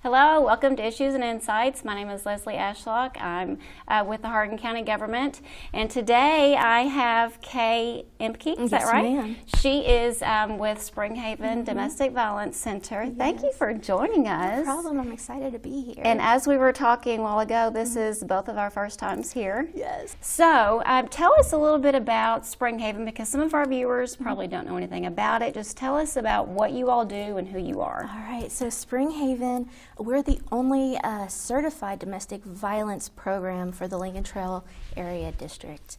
Hello, welcome to Issues and Insights. My name is Leslie Ashlock. I'm with the Hardin County Government, and today I have Kaye Emke. Is that right? Ma'am. She is with Spring Haven Domestic Violence Center. Yes. Thank you for joining us. No problem. I'm excited to be here. And as we were talking a while ago, this is both of our first times here. Yes. So tell us a little bit about Spring Haven, because some of our viewers probably don't know anything about it. Just tell us about what you all do and who you are. All right. So Spring Haven, we're the only certified domestic violence program for the Lincoln Trail Area District.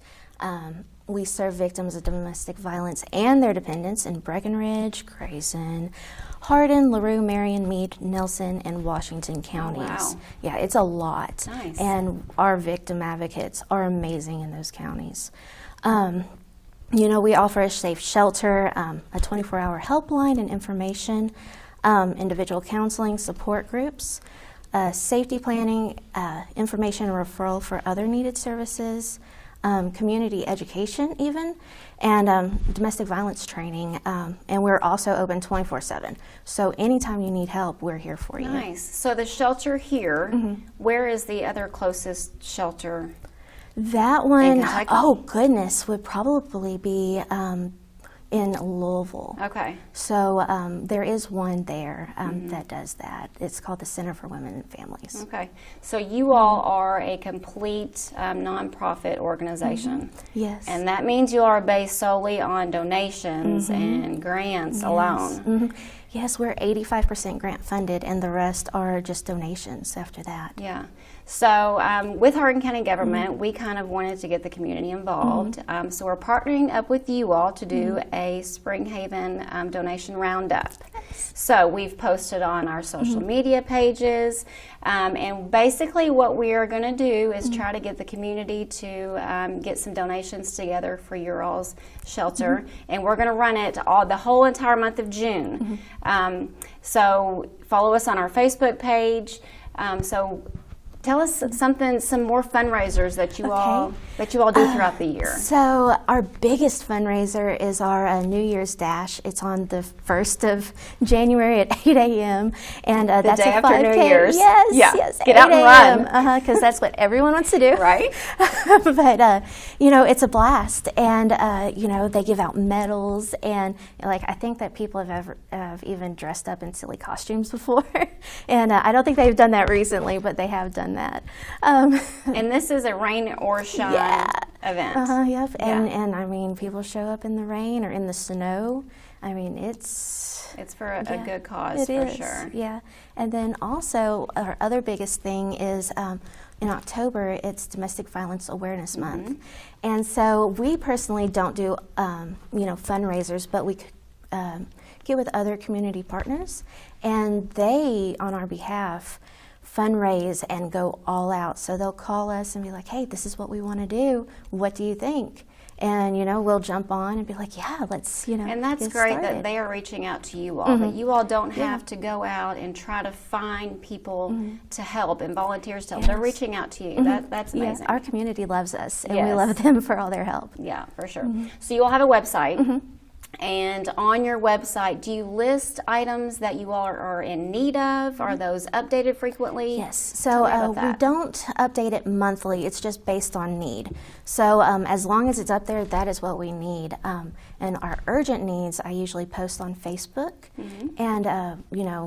We serve victims of domestic violence and their dependents in Breckenridge, Grayson, Hardin, LaRue, Marion, Meade, Nelson, and Washington counties. Oh, wow. Yeah, it's a lot. Nice. And our victim advocates are amazing in those counties. We offer a safe shelter, a 24-hour helpline and information, individual counseling, support groups, safety planning, information and referral for other needed services, community education even, and domestic violence training. And we're also open 24/7. So anytime you need help, we're here for you. Nice. So the shelter here, where is the other closest shelter? That one, Kentucky? oh goodness, would probably be in Louisville. Okay. So there is one there that does that. It's called the Center for Women and Families. Okay. So you all are a complete nonprofit organization. Yes. And that means you are based solely on donations and grants alone. Yes, we're 85% grant funded, and the rest are just donations after that. Yeah. So with Hardin County Government, we kind of wanted to get the community involved. So we're partnering up with you all to do a Spring Haven donation roundup. So we've posted on our social media pages, and basically what we are going to do is try to get the community to get some donations together for your all's shelter, and we're going to run it the whole entire month of June. So follow us on our Facebook page. So tell us some more fundraisers that you all do throughout the year. So our biggest fundraiser is our New Year's Dash. It's on the 1st of January at 8 a.m. And that's day a after 5K. New Year's. Yes, Yeah. yes. Get out and run. Because that's what everyone wants to do. Right. But, it's a blast. And, they give out medals. And, I think that people have even dressed up in silly costumes before. And I don't think they've done that recently, but they have done that. And this is a rain or shine event. Yep. And I mean, people show up in the rain or in the snow. I mean, it's for a good cause, for sure. Yeah. And then also our other biggest thing is in October, it's Domestic Violence Awareness Month. And so we personally don't do fundraisers, but we get with other community partners, and they, on our behalf, fundraise and go all out. So they'll call us and be like, hey, this is what we want to do. What do you think? And, we'll jump on and be like, yeah, let's, And that's get great started. that they are reaching out to you all, that you all don't have to go out and try to find people to help and volunteers to help. They're reaching out to you. That's amazing. Yeah, our community loves us, and we love them for all their help. Yeah, for sure. So you all have a website. And on your website, do you list items that you all are in need of? Are those updated frequently? Yes. So we don't update it monthly. It's just based on need. So as long as it's up there, that is what we need. And our urgent needs, I usually post on Facebook. And,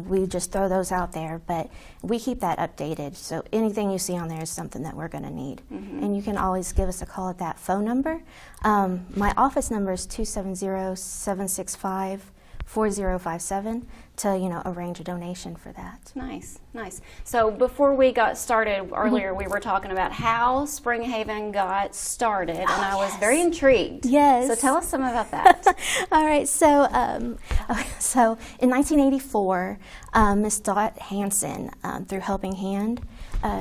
we just throw those out there. But we keep that updated. So anything you see on there is something that we're going to need. And you can always give us a call at that phone number. My office number is 270-765-4057 to, arrange a donation for that. Nice. So before we got started earlier, we were talking about how Spring Haven got started, and I was very intrigued. Yes. So tell us some about that. All right. So in 1984, Miss Dot Hansen, through Helping Hand,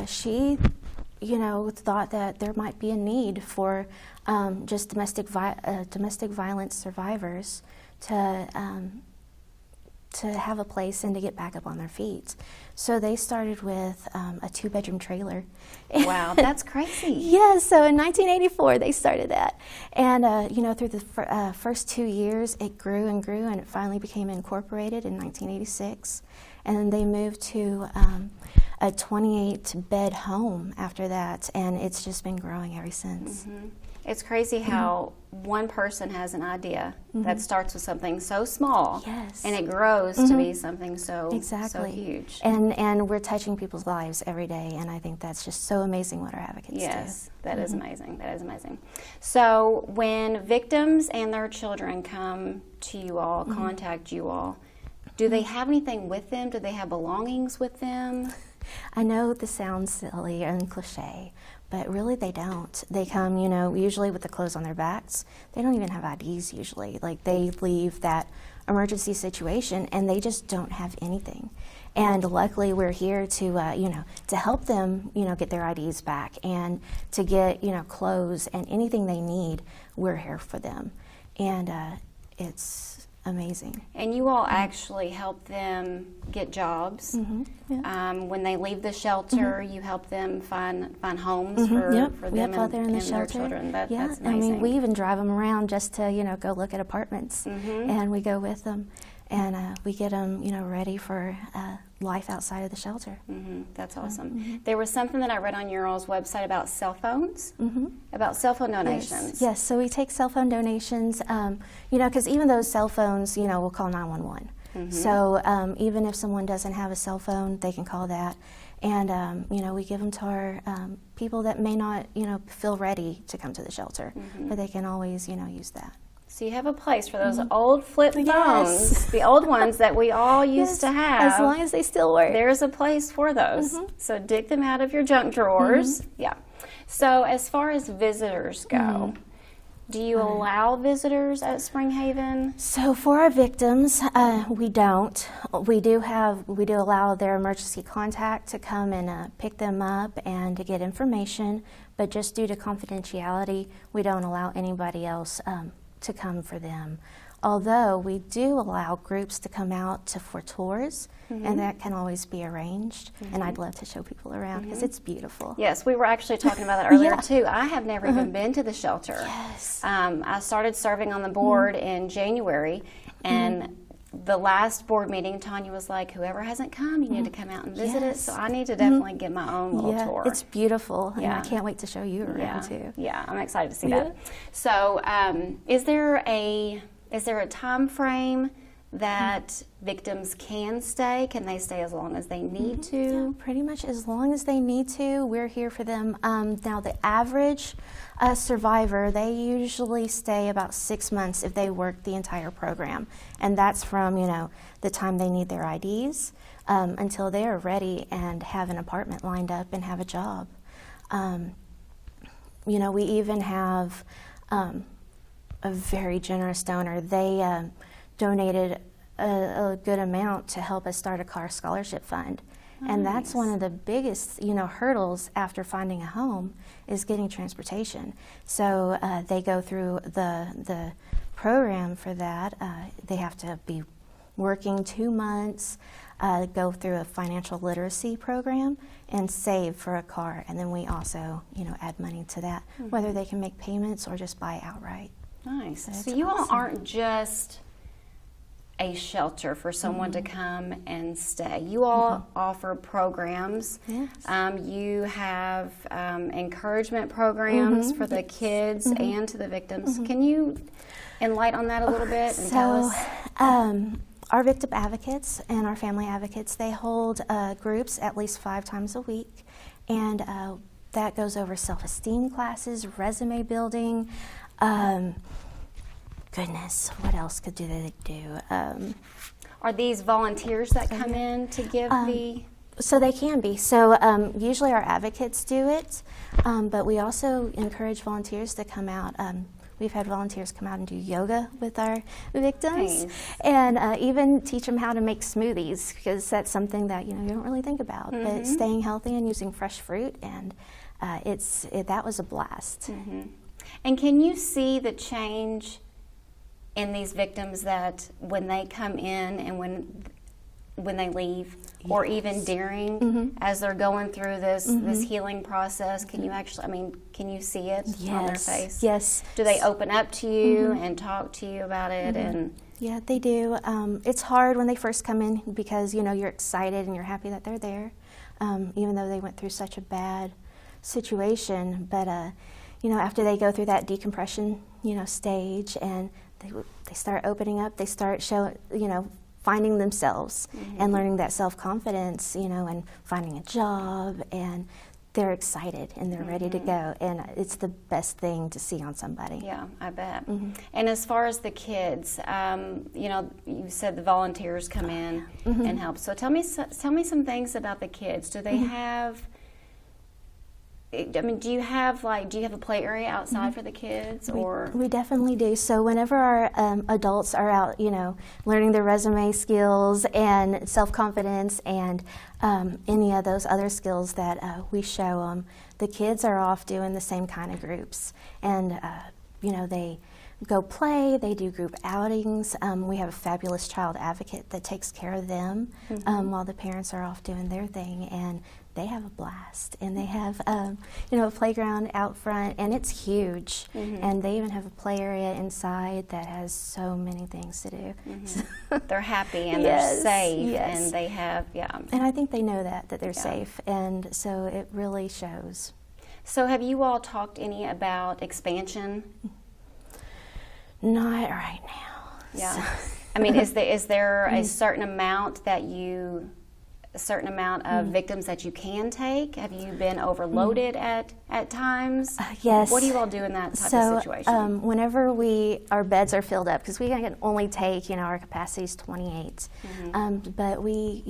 she, thought that there might be a need for just domestic violence survivors to have a place and to get back up on their feet. So they started with a 2-bedroom trailer. Wow, that's crazy. Yeah, so in 1984 they started that. And, through the first 2 years, it grew and grew, and it finally became incorporated in 1986. And then they moved to a 28-bed home after that, and it's just been growing ever since. Mm-hmm. It's crazy how one person has an idea that starts with something so small, and it grows to be something so huge. And we're touching people's lives every day, and I think that's just so amazing what our advocates do. Yes, that is amazing. That is amazing. So when victims and their children come to you all, contact you all, do they have anything with them? Do they have belongings with them? I know this sounds silly and cliche, but really they don't. They come, usually with the clothes on their backs. They don't even have IDs usually. Like, they leave that emergency situation and they just don't have anything. And luckily we're here to, to help them, get their IDs back, and to get, clothes and anything they need. We're here for them. And it's amazing. And you all actually help them get jobs. When they leave the shelter, you help them find homes for them out there in the and shelter. their children. That's amazing. I mean, we even drive them around just to, go look at apartments, and we go with them, and we get them, ready for life outside of the shelter. That's awesome. There was something that I read on your all's website about cell phones, about cell phone donations. Yes, so we take cell phone donations, because even those cell phones, we'll call 911. So even if someone doesn't have a cell phone, they can call that. And, we give them to our people that may not, feel ready to come to the shelter, but they can always, use that. So you have a place for those old flip phones, the old ones that we all used to have. As long as they still work. There's a place for those. So dig them out of your junk drawers. Yeah. So as far as visitors go, do you allow visitors at Spring Haven? So for our victims, we don't. We do allow their emergency contact to come and pick them up and to get information, but just due to confidentiality, we don't allow anybody else to come for them. Although we do allow groups to come out for tours, and that can always be arranged. And I'd love to show people around because it's beautiful. Yes, we were actually talking about that earlier too. I have never even been to the shelter. Yes. I started serving on the board in January, and the last board meeting, Tanya was like, whoever hasn't come, you need to come out and visit it. So I need to definitely get my own little tour. It's beautiful, and I can't wait to show you around too. Yeah, I'm excited to see that. So is there a time frame that victims can stay? Can they stay as long as they need to? Yeah, pretty much as long as they need to. We're here for them. Now, the average survivor, they usually stay about 6 months if they work the entire program. And that's from, the time they need their IDs until they are ready and have an apartment lined up and have a job. We even have a very generous donor. They donated a good amount to help us start a car scholarship fund. Nice. And that's one of the biggest, hurdles after finding a home is getting transportation. So they go through the program for that. They have to be working 2 months, go through a financial literacy program, and save for a car. And then we also, add money to that, whether they can make payments or just buy outright. Nice. So you all aren't just a shelter for someone to come and stay. You all offer programs. Yes. You have encouragement programs for the kids and to the victims. Can you enlighten on that a little bit and tell us? Our victim advocates and our family advocates, they hold groups at least 5 times a week, and that goes over self-esteem classes, resume building. Goodness, what else could they do? Are these volunteers that come in to give the... So they can be. So usually our advocates do it, but we also encourage volunteers to come out. We've had volunteers come out and do yoga with our victims, and even teach them how to make smoothies, because that's something that you don't really think about. But staying healthy and using fresh fruit, and that was a blast. And can you see the change in these victims that when they come in and when they leave, or even during, as they're going through this healing process, can you actually, I mean, can you see it on their face? Yes. Do they open up to you and talk to you about it? And yeah, they do. It's hard when they first come in because, you know, you're excited and you're happy that they're there, even though they went through such a bad situation. But, you know, after they go through that decompression, you know, stage, and they start opening up, they start finding themselves and learning that self-confidence, you know, and finding a job, and they're excited and they're ready to go, and it's the best thing to see on somebody. Yeah, I bet. And as far as the kids, you know, you said the volunteers come in and help. So tell me some things about the kids. Do they have? I mean, do you have a play area outside for the kids, or? We definitely do. So whenever our adults are out, you know, learning their resume skills and self-confidence and any of those other skills that we show them, the kids are off doing the same kind of groups. And, you know, they go play, they do group outings. We have a fabulous child advocate that takes care of them while the parents are off doing their thing, and they have a blast. And they have, you know, a playground out front, and it's huge. And they even have a play area inside that has so many things to do. They're happy and they're safe, and they have, And I think they know that they're safe, and so it really shows. So have you all talked any about expansion? Not right now. Yeah. So. I mean, is there a certain amount of victims that you can take? Have you been overloaded at times? Yes. What do you all do in that type of situation? Whenever our beds are filled up, because we can only take, you know, our capacity is 28, but we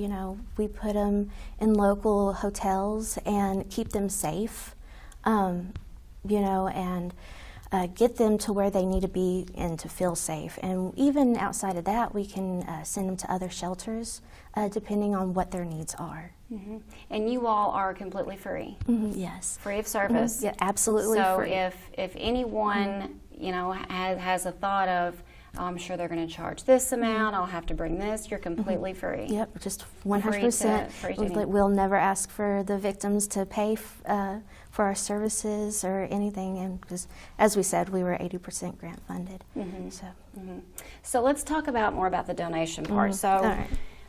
put them in local hotels and keep them safe, you know, and get them to where they need to be and to feel safe. And even outside of that, we can send them to other shelters, depending on what their needs are. And you all are completely free? Yes. Free of service? Yeah, absolutely free. So if anyone, you know, has a thought of, oh, I'm sure they're going to charge this amount, I'll have to bring this, you're completely free? Yep, just 100%. Free to we'll never ask for the victims to pay for our services or anything, and because, as we said, we were 80% grant funded. So let's talk more about the donation part. So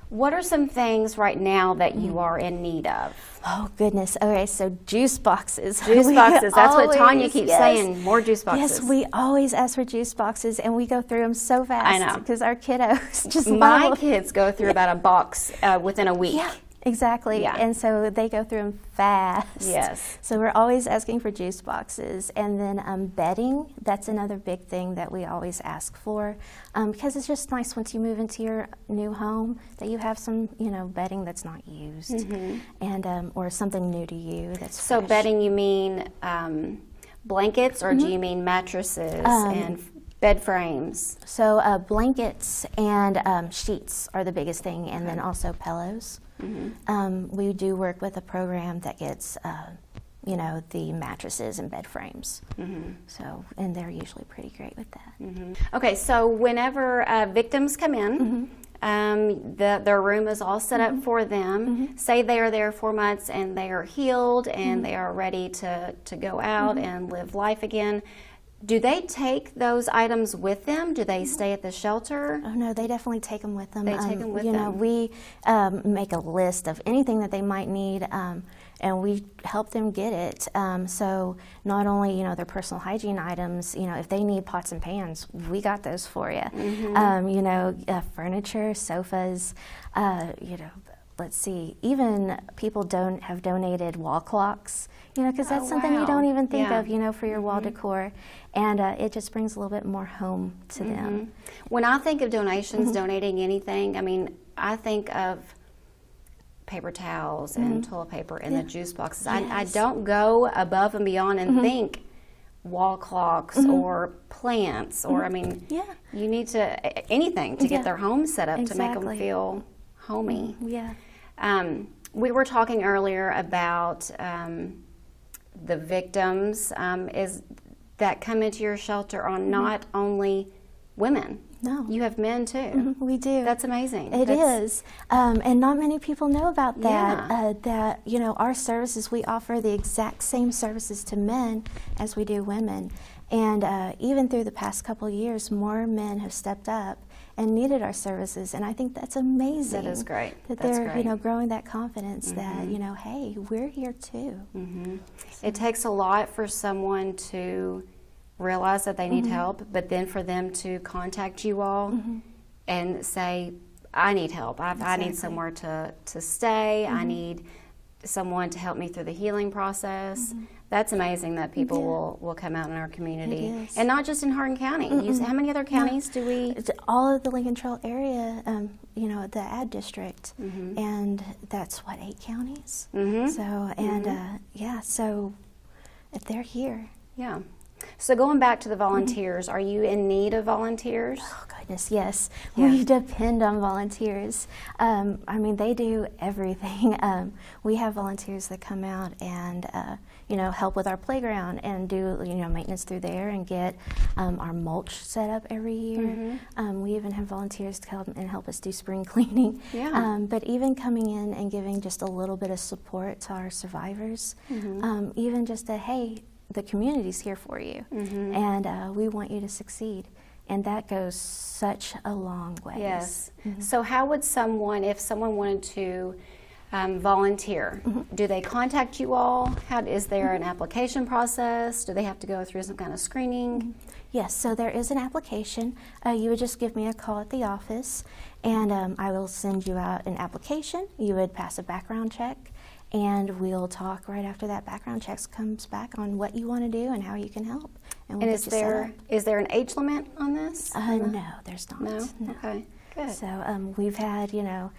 what are some things right now that you are in need of? Oh, goodness. Okay, so juice boxes. Juice boxes. That's what Tanya keeps saying, more juice boxes. Yes, we always ask for juice boxes, and we go through them so fast. I know. Because our kiddos just My kids go through about a box within a week. Yeah. Exactly, and so they go through them fast. Yes. So we're always asking for juice boxes. And then bedding, that's another big thing that we always ask for, because it's just nice once you move into your new home that you have some, you know, bedding that's not used, and or something new to you that's So fresh. bedding, you mean blankets, or do you mean mattresses and bed frames? So blankets and sheets are the biggest thing, and then also pillows. We do work with a program that gets, you know, the mattresses and bed frames. So, and they're usually pretty great with that. Okay, so whenever victims come in, their room is all set up for them. Say they are there 4 months and they are healed and they are ready to go out and live life again. Do they take those items with them? Do they stay at the shelter? Oh, no, they definitely take them with them. They take them with you them. know, we make a list of anything that they might need, and we help them get it. So not only, you know, their personal hygiene items, you know, if they need pots and pans, we got those for you. You know, furniture, sofas, you know, let's see, even people have donated wall clocks, you know, because that's something you don't even think of, you know, for your wall decor. And it just brings a little bit more home to them. When I think of donations, donating anything, I mean, I think of paper towels and toilet paper and the juice boxes. I don't go above and beyond and think wall clocks or plants or, I mean, you need to, anything to get their home set up to make them feel homey. We were talking earlier about the victims that come into your shelter are not only women. No. You have men too. We do. That's amazing. It is. And not many people know about that. Yeah. That, you know, our services, we offer the exact same services to men as we do women. And even through the past couple of years, more men have stepped up and needed our services, and I think that's amazing. That is great. That That's they're, great. you know, growing that confidence that, you know, hey, we're here too. It takes a lot for someone to realize that they need help, but then for them to contact you all and say, I need help. I need somewhere to stay. I need someone to help me through the healing process. That's amazing that people will come out in our community. It is. And not just in Hardin County. How many other counties do we? It's all of the Lincoln Trail area, you know, the ad district, and that's what, 8 counties. So, and yeah, so if they're here. Yeah. So going back to the volunteers, are you in need of volunteers? Oh, goodness, yes. Yeah. We depend on volunteers. I mean, they do everything. We have volunteers that come out and, you know, help with our playground and do, you know, maintenance through there and get our mulch set up every year. We even have volunteers to come and help us do spring cleaning. Yeah. But even coming in and giving just a little bit of support to our survivors, even just a, hey, the community's here for you, and we want you to succeed. And that goes such a long way. Yes. So how would someone, if someone wanted to volunteer, do they contact you all? Is there an application process? Do they have to go through some kind of screening? Yes, so there is an application. You would just give me a call at the office, and I will send you out an application. You would pass a background check, and we'll talk right after that background check comes back on what you want to do and how you can help. And we'll And is there an age limit on this? No, there's not. No? Okay, good. So we've had, you know,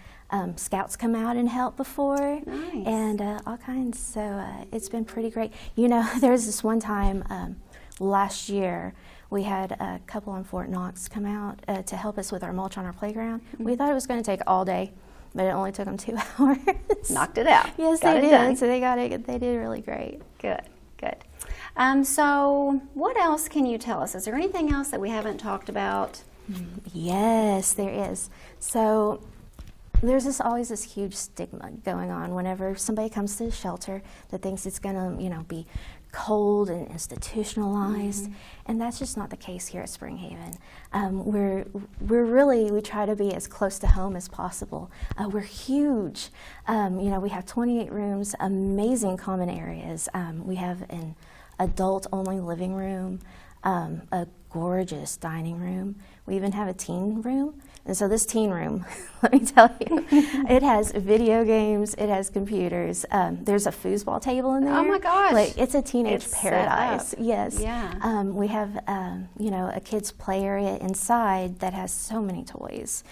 scouts come out and help before, Nice. and all kinds. So it's been pretty great. You know, there was this one time last year we had a couple on Fort Knox come out to help us with our mulch on our playground. We thought it was going to take all day, but it only took them 2 hours. Knocked it out. Yes, Got they it did. done. So they got it. They did really great. Good, good. So what else can you tell us? Is there anything else that we haven't talked about? Yes, there is. So there's always this huge stigma going on whenever somebody comes to the shelter that thinks it's going to, you know, be cold and institutionalized, and that's just not the case here at Spring Haven. We try to be as close to home as possible. We're huge. You know, we have 28 rooms, amazing common areas. We have an adult-only living room, a gorgeous dining room. We even have a teen room. And so this teen room, let me tell you, it has video games, it has computers. There's a foosball table in there. Oh my gosh. Like, it's a teenage It's paradise. set up. Yes. Yeah. We have, you know, a kids' play area inside that has so many toys.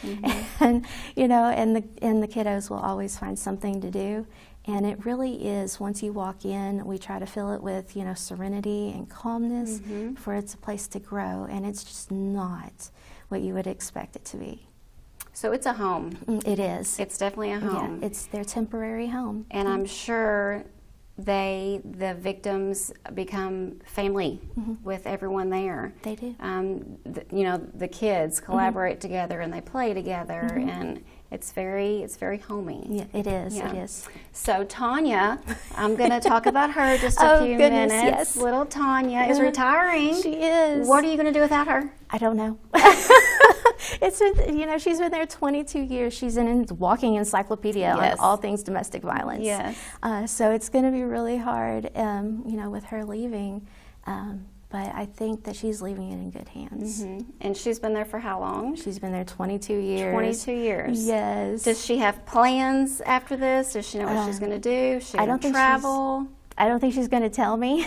And, you know, and the kiddos will always find something to do. And it really is, once you walk in, we try to fill it with, you know, serenity and calmness, for it's a place to grow, and it's just not what you would expect it to be. So it's a home. It is. It's definitely a home. Yeah, it's their temporary home. And I'm sure the victims become family with everyone there. They do. You know, the kids collaborate together and they play together, and it's very homey. Yeah, it is. Yeah. It is. So Tanya, I'm going to talk about her just a few goodness, minutes. yes. Little Tanya is retiring. She is. What are you going to do without her? I don't know. It's been, you know, she's been there 22 years. She's a walking encyclopedia Yes. on all things domestic violence. Yes. So it's going to be really hard, you know, with her leaving. But I think that she's leaving it in good hands. And she's been there for how long? She's been there 22 years. 22 years. Yes. Does she have plans after this? Does she know what she's going to do? Is she I going don't to think travel? I don't think she's going to tell me,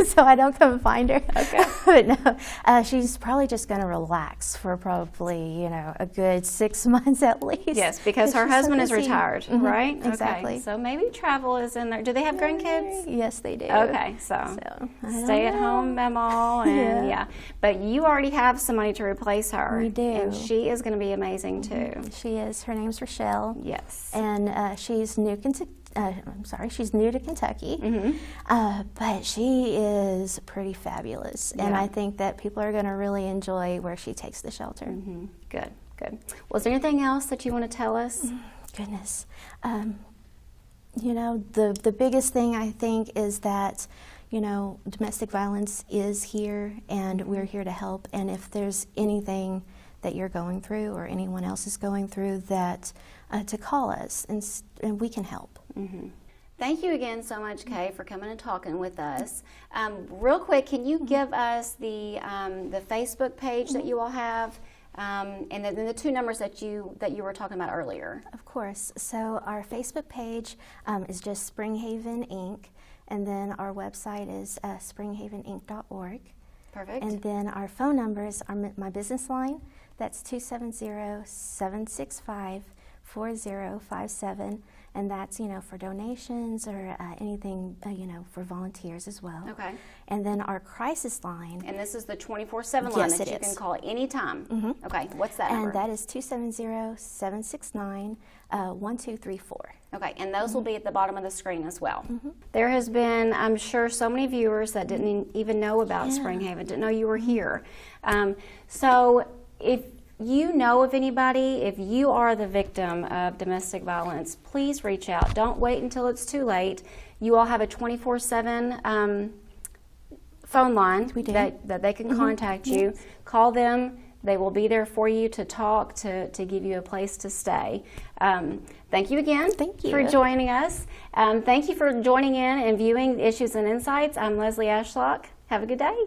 so I don't come and find her. Okay. But no, she's probably just going to relax for probably, you know, a good 6 months at least. Yes, because her she's so husband is busy. retired, right? Exactly. Okay. So maybe travel is in there. Do they have grandkids? Yes, they do. Okay, so I don't stay at know. home, Memo, and yeah. But you already have somebody to replace her. We do. And she is going to be amazing too. She is. Her name's Rochelle. Yes. And she's new I'm sorry, she's new to Kentucky, but she is pretty fabulous, and I think that people are going to really enjoy where she takes the shelter. Good, good. Well, is there anything else that you want to tell us? Goodness. You know, the biggest thing I think is that, you know, domestic violence is here, and we're here to help. And if there's anything that you're going through or anyone else is going through, that to call us, and we can help. Thank you again so much, Kaye, for coming and talking with us. Real quick, can you give us the Facebook page that you all have, and then the two numbers that you were talking about earlier? Of course. So our Facebook page is just Springhaven Inc., and then our website is springhaveninc.org. Perfect. And then our phone numbers are my business line. That's 270-765-4057, and that's, you know, for donations or anything, you know, for volunteers as well. Okay. And then our crisis line. And this is the 24/7 line that you can call anytime. Okay. What's that number? And that is 270-769-1234. Okay, and those will be at the bottom of the screen as well. There has been, I'm sure, so many viewers that didn't even know about Springhaven, didn't know you were here. So if you know of anybody, if you are the victim of domestic violence, please reach out. Don't wait until it's too late. You all have a 24/7 phone line that they can contact you. Call them. They will be there for you to talk, to give you a place to stay. Thank you again for joining us. Thank you for joining in and viewing Issues and Insights. I'm Leslie Ashlock. Have a good day.